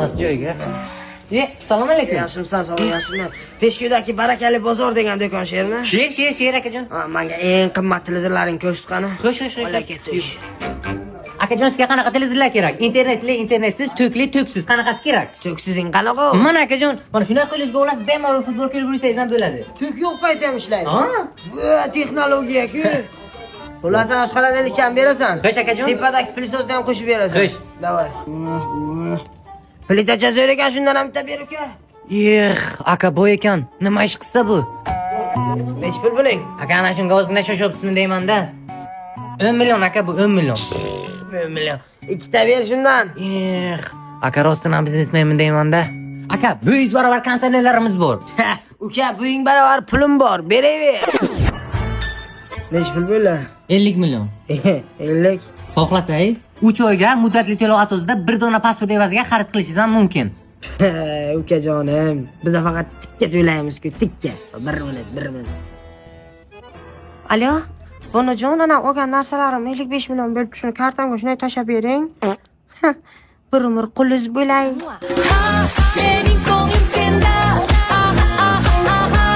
hammasi joyiga. Salom alaykum. Yaxshimisan, sog'lom, yaxshiman. Peshkodagi Barakali bozor degan do'kon shermi? Sher akajon. Menga eng qimmat televizorlaring ko'rsatqani. Xo'sh. Ola ketdik. Akajon, sizga qanaqa televizorlar kerak? Internetli, internetsiz, to'kli, to'ksiz. Qanaqasi kerak? To'ksizing qanaqa? Mana akajon, mana shunday qo'lingizga olasiz, bemalol futbol ko'rib yursangiz ham bo'ladi. To'k yo'q paytda ishlaydi. Ha? Bu texnologiya-ku. Xulosani oshxonadan icham berasan. Xo'sh akajon. Tepadagi plisotni ham qo'shib berasan. Xo'sh. Davay. Plita chazor ekan, shundan ham bitta ber uka. Aka boy ekan. Nima ish qilsa bu? Nech pul buning? Aka ana shunga ozgina shoshobsizmi deyman-da. 10 million aka bu 10 million. 10 million. Ikkita ber shundan. Aka rostdan biznesmenmi deyman-da. Aka, 100 barobar konsertlarimiz bor. Uka, buying barobar pulim bor, beraver. Nech pul bo'la? 50 million. 50. Xohlasangiz 3 oyga muddatli to'lov asosida bir dona pasport evaziga xarid qilishingiz ham mumkin. Ukajonim, biz faqat tikka to'laymiz-ku, tikka. 1 minut. Alo? Bonojon, ana olgan narsalarim 55 million bo'lib, shuni kartamga shunday tashab bering. Bir umr qulingiz bo'lay.